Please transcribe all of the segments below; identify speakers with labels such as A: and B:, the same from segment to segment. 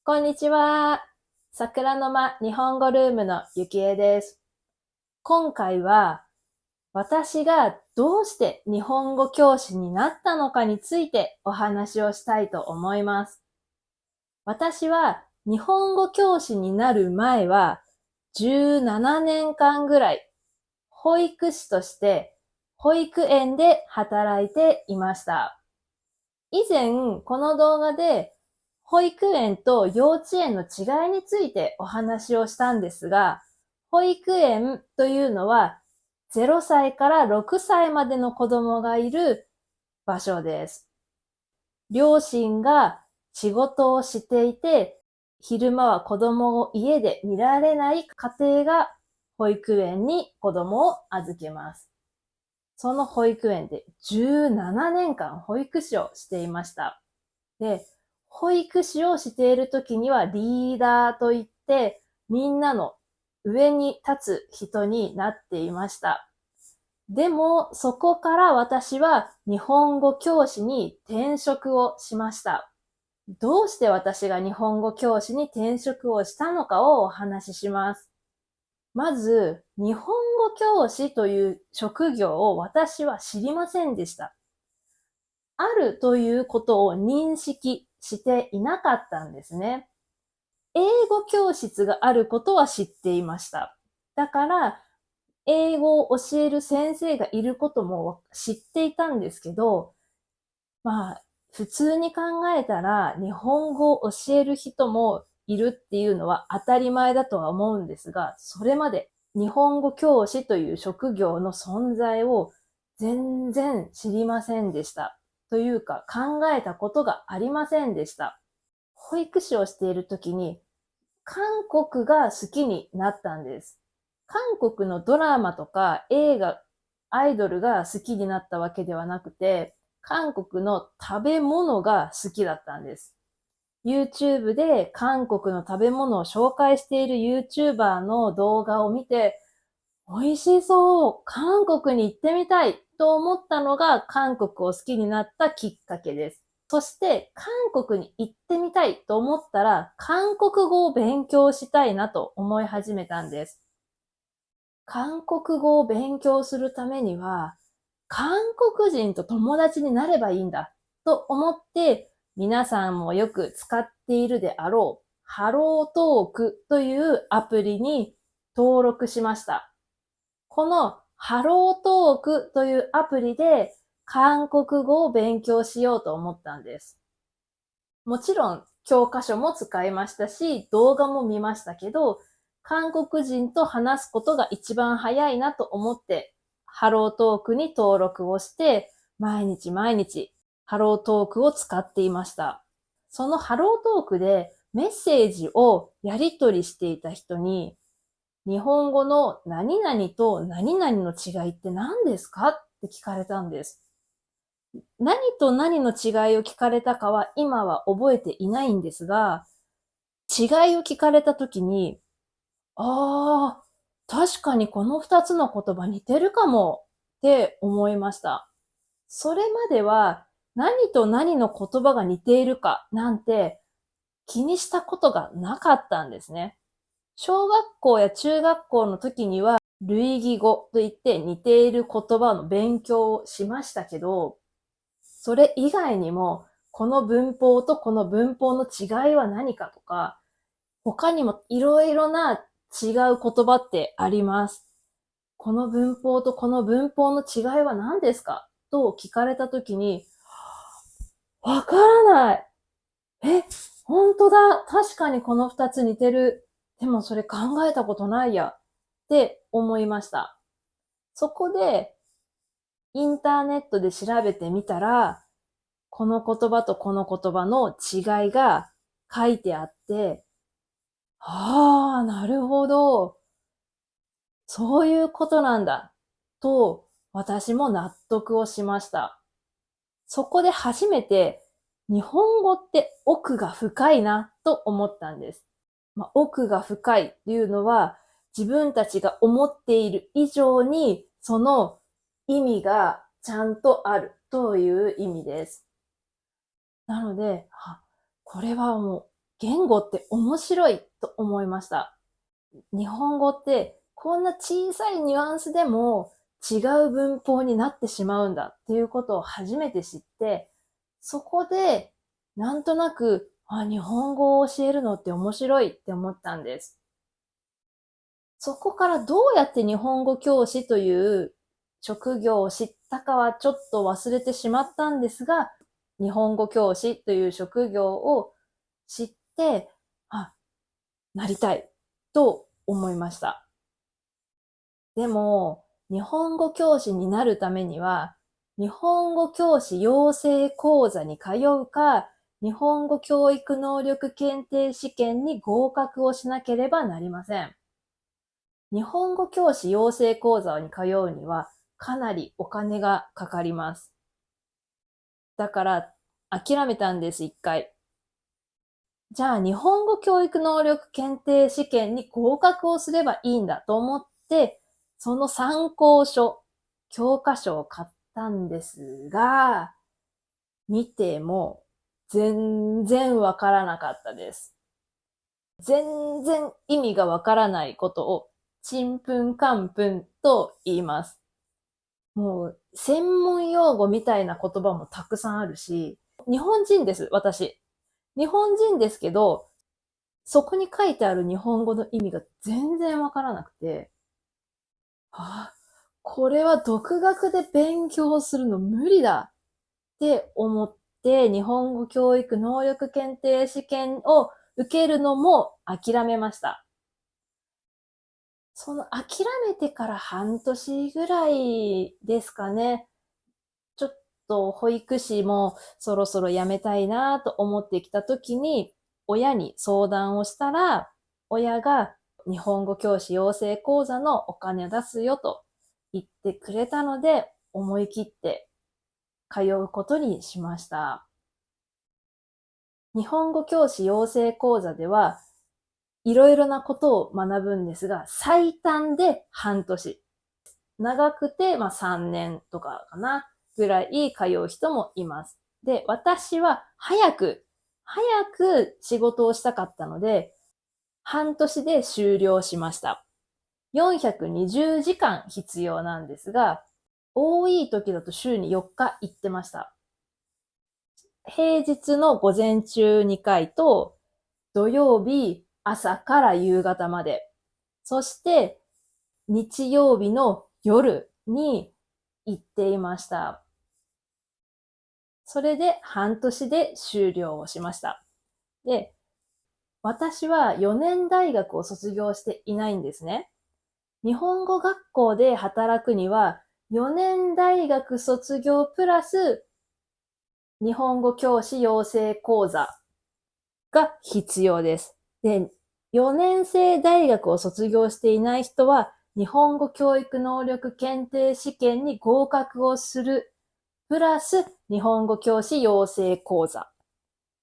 A: こんにちは。桜の間日本語ルームのゆきえです。今回は私がどうして日本語教師になったのかについてお話をしたいと思います。私は日本語教師になる前は17年間ぐらい保育士として保育園で働いていました。以前この動画で保育園と幼稚園の違いについてお話をしたんですが、保育園というのは0歳から6歳までの子供がいる場所です。両親が仕事をしていて、昼間は子供を家で見られない家庭が保育園に子供を預けます。その保育園で17年間保育士をしていました。で、保育士をしているときにはリーダーといって、みんなの上に立つ人になっていました。でも、そこから私は日本語教師に転職をしました。どうして私が日本語教師に転職をしたのかをお話しします。まず、日本語教師という職業を私は知りませんでした。あるということを認識していなかったんですね。英語教室があることは知っていました。だから、英語を教える先生がいることも知っていたんですけど、まあ、普通に考えたら日本語を教える人もいるっていうのは当たり前だとは思うんですが、それまで日本語教師という職業の存在を全然知りませんでした。というか考えたことがありませんでした。保育士をしている時に韓国が好きになったんです。韓国のドラマとか映画、アイドルが好きになったわけではなくて、韓国の食べ物が好きだったんです。YouTube で韓国の食べ物を紹介している YouTuber の動画を見て、美味しそう、韓国に行ってみたいと思ったのが韓国を好きになったきっかけです。そして韓国に行ってみたいと思ったら韓国語を勉強したいなと思い始めたんです。韓国語を勉強するためには韓国人と友達になればいいんだと思って皆さんもよく使っているであろうハロートークというアプリに登録しました。このハロートークというアプリで韓国語を勉強しようと思ったんです。もちろん教科書も使いましたし、動画も見ましたけど、韓国人と話すことが一番早いなと思って、ハロートークに登録をして、毎日毎日ハロートークを使っていました。そのハロートークでメッセージをやり取りしていた人に、日本語の何々と何々の違いって何ですかって聞かれたんです。何と何の違いを聞かれたかは今は覚えていないんですが、違いを聞かれたときに、ああ、確かにこの二つの言葉似てるかもって思いました。それまでは何と何の言葉が似ているかなんて気にしたことがなかったんですね。小学校や中学校の時には類義語といって似ている言葉の勉強をしましたけど、それ以外にもこの文法とこの文法の違いは何かとか、他にもいろいろな違う言葉ってあります。この文法とこの文法の違いは何ですかと聞かれた時に、わからない。え、本当だ。確かにこの二つ似てる。でもそれ考えたことないや。って思いました。そこで、インターネットで調べてみたら、この言葉とこの言葉の違いが書いてあって、ああ、なるほど。そういうことなんだ。と、私も納得をしました。そこで初めて、日本語って奥が深いなと思ったんです。奥が深いっていうのは、自分たちが思っている以上に、その意味がちゃんとあるという意味です。なので、これはもう言語って面白いと思いました。日本語ってこんな小さいニュアンスでも違う文法になってしまうんだっていうことを初めて知って、そこでなんとなく、日本語を教えるのって面白いって思ったんです。そこからどうやって日本語教師という職業を知ったかはちょっと忘れてしまったんですが、日本語教師という職業を知って、なりたいと思いました。でも、日本語教師になるためには、日本語教師養成講座に通うか、日本語教育能力検定試験に合格をしなければなりません。日本語教師養成講座に通うには、かなりお金がかかります。だから、諦めたんです、一回。じゃあ、日本語教育能力検定試験に合格をすればいいんだと思って、その参考書、教科書を買ったんですが、見ても全然わからなかったです。全然意味がわからないことをちんぷんかんぷんと言います。もう専門用語みたいな言葉もたくさんあるし、日本人です、私。日本人ですけど、そこに書いてある日本語の意味が全然わからなくて、これは独学で勉強するの無理だって思って、日本語教育能力検定試験を受けるのも諦めました。その諦めてから半年ぐらいですかね。ちょっと保育士もそろそろ辞めたいなと思ってきた時に、親に相談をしたら、親が日本語教師養成講座のお金を出すよと言ってくれたので、思い切って通うことにしました。日本語教師養成講座では、いろいろなことを学ぶんですが、最短で半年。長くて、3年とかかな、ぐらい通う人もいます。で、私は早く仕事をしたかったので、半年で終了しました。420時間必要なんですが、多い時だと週に4日行ってました。平日の午前中2回と、土曜日朝から夕方まで、そして日曜日の夜に行っていました。それで半年で終了をしました。で、私は4年大学を卒業していないんですね。日本語学校で働くには4年大学卒業プラス日本語教師養成講座が必要です。で、4年生大学を卒業していない人は日本語教育能力検定試験に合格をするプラス日本語教師養成講座。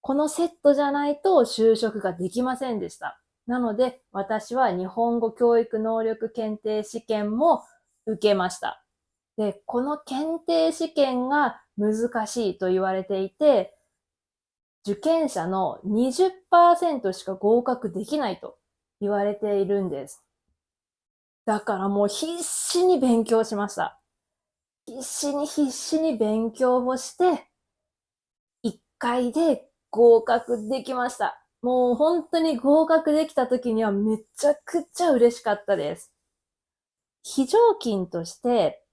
A: このセットじゃないと就職ができませんでした。なので私は日本語教育能力検定試験も受けました。で、この検定試験が難しいと言われていて、受験者の 20% しか合格できないと言われているんです。だからもう必死に勉強しました。必死に勉強をして、1回で合格できました。もう本当に合格できた時にはめちゃくちゃ嬉しかったです。非常勤として、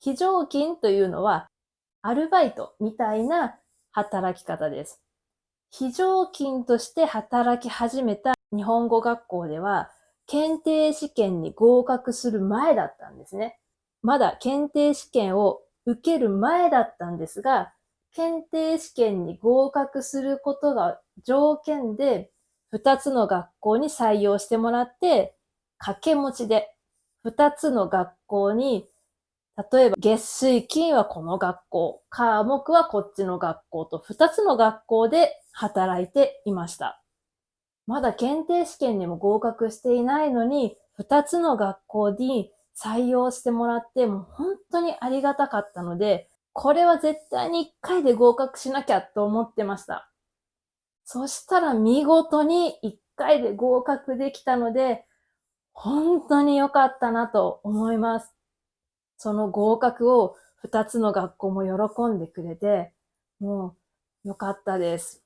A: 非常勤というのはアルバイトみたいな働き方です。非常勤として働き始めた日本語学校では、検定試験に合格する前だったんですね。まだ検定試験を受ける前だったんですが、検定試験に合格することが条件で、2つの学校に採用してもらって、掛け持ちで2つの学校に、例えば月水金はこの学校、科目はこっちの学校と2つの学校で働いていました。まだ検定試験にも合格していないのに、2つの学校に採用してもらって、もう本当にありがたかったので、これは絶対に1回で合格しなきゃと思ってました。そしたら見事に1回で合格できたので、本当に良かったなと思います。その合格を2つの学校も喜んでくれて、もう良かったです。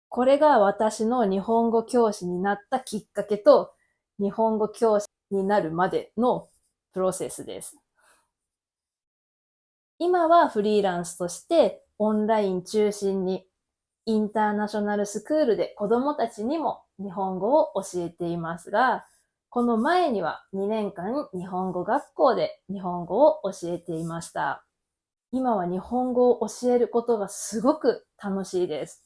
A: これが私の日本語教師になったきっかけと、日本語教師になるまでのプロセスです。今はフリーランスとしてオンライン中心にインターナショナルスクールで子供たちにも日本語を教えていますが、この前には2年間日本語学校で日本語を教えていました。今は日本語を教えることがすごく楽しいです。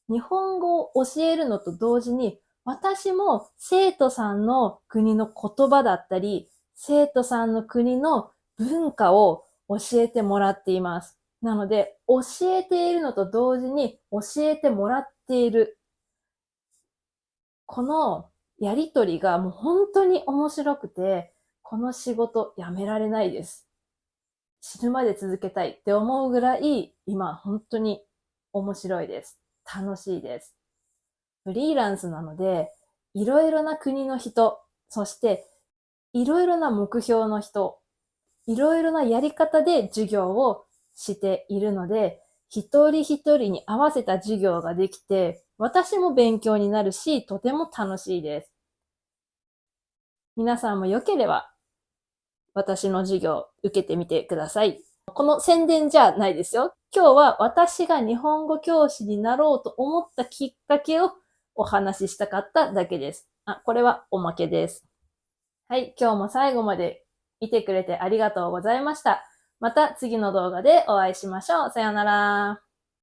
A: 日本語を教えるのと同時に、私も生徒さんの国の言葉だったり、生徒さんの国の文化を教えてもらっています。なので、教えているのと同時に教えてもらっている。このやりとりがもう本当に面白くて、この仕事やめられないです。死ぬまで続けたいって思うぐらい、今本当に面白いです。楽しいです。フリーランスなので、いろいろな国の人、そしていろいろな目標の人、いろいろなやり方で授業をしているので、一人一人に合わせた授業ができて、私も勉強になるし、とても楽しいです。皆さんも良ければ、私の授業受けてみてください。この宣伝じゃないですよ。今日は私が日本語教師になろうと思ったきっかけをお話ししたかっただけです。これはおまけです。はい、今日も最後まで見てくれてありがとうございました。また次の動画でお会いしましょう。さようなら。